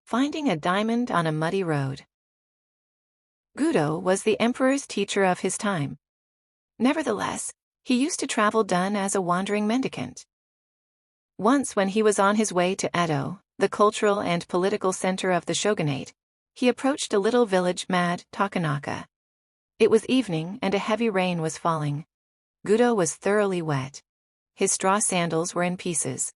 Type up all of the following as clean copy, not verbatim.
Finding a diamond on a muddy road. Gudo was the emperor's teacher of his time. Nevertheless, he used to travel done as a wandering mendicant. Once when he was on his way to Edo, the cultural and political center of the shogunate, he approached a little village mad Takanaka. It was evening and a heavy rain was falling. Gudo was thoroughly wet. His straw sandals were in pieces.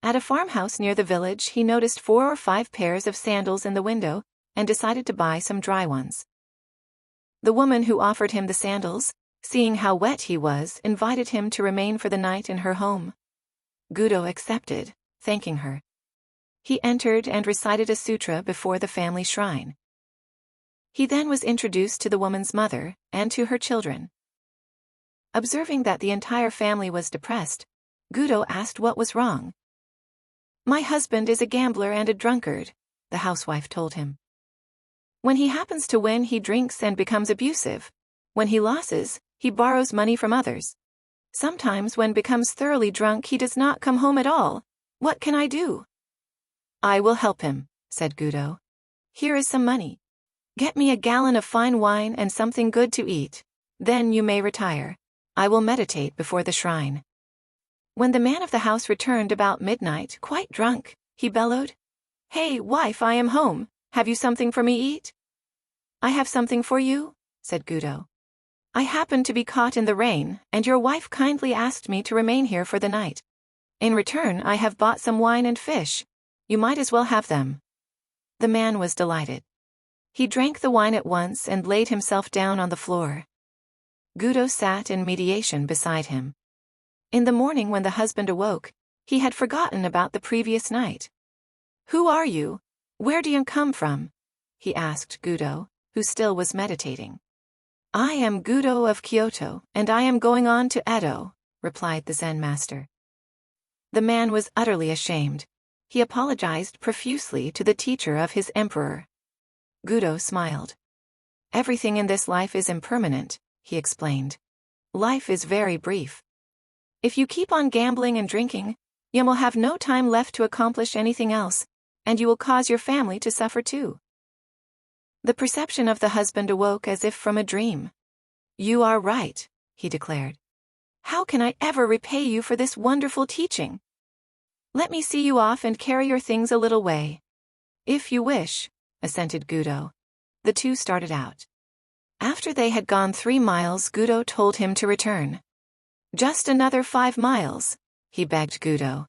At a farmhouse near the village he noticed 4 or 5 pairs of sandals in the window and decided to buy some dry ones. The woman who offered him the sandals, seeing how wet he was, invited him to remain for the night in her home. Gudo accepted, thanking her. He entered and recited a sutra before the family shrine. He then was introduced to the woman's mother and to her children. Observing that the entire family was depressed, Gudo asked what was wrong. "My husband is a gambler and a drunkard," the housewife told him. "When he happens to win, he drinks and becomes abusive. When he loses, he borrows money from others. Sometimes when becomes thoroughly drunk, he does not come home at all. What can I do?" "I will help him," said Gudo. "Here is some money. Get me a gallon of fine wine and something good to eat. Then you may retire. I will meditate before the shrine." When the man of the house returned about midnight, quite drunk, he bellowed, "Hey, wife, I am home. Have you something for me eat?" "I have something for you," said Gudo. "I happened to be caught in the rain, and your wife kindly asked me to remain here for the night. In return, I have bought some wine and fish. You might as well have them." The man was delighted. He drank the wine at once and laid himself down on the floor. Gudo sat in meditation beside him. In the morning when the husband awoke, he had forgotten about the previous night. "Who are you? Where do you come from?" he asked Gudo, who still was meditating. "I am Gudo of Kyoto, and I am going on to Edo," replied the Zen master. The man was utterly ashamed. He apologized profusely to the teacher of his emperor. Gudo smiled. "Everything in this life is impermanent," he explained. "Life is very brief. If you keep on gambling and drinking, you will have no time left to accomplish anything else, and you will cause your family to suffer too." The perception of the husband awoke as if from a dream. "You are right," he declared. "How can I ever repay you for this wonderful teaching? Let me see you off and carry your things a little way." "If you wish," assented Gudo. The two started out. After they had gone 3 miles, Gudo told him to return. "Just another 5 miles, he begged Gudo.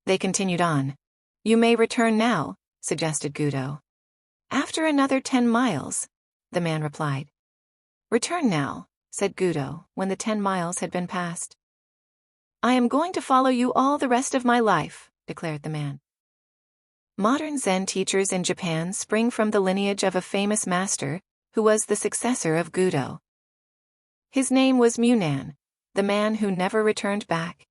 They continued on. "You may return now," suggested Gudo. "After another 10 miles, the man replied. "Return now," said Gudo, when the 10 miles had been passed. "I am going to follow you all the rest of my life," declared the man. Modern Zen teachers in Japan spring from the lineage of a famous master, who was the successor of Gudo. His name was Munan, the man who never returned back.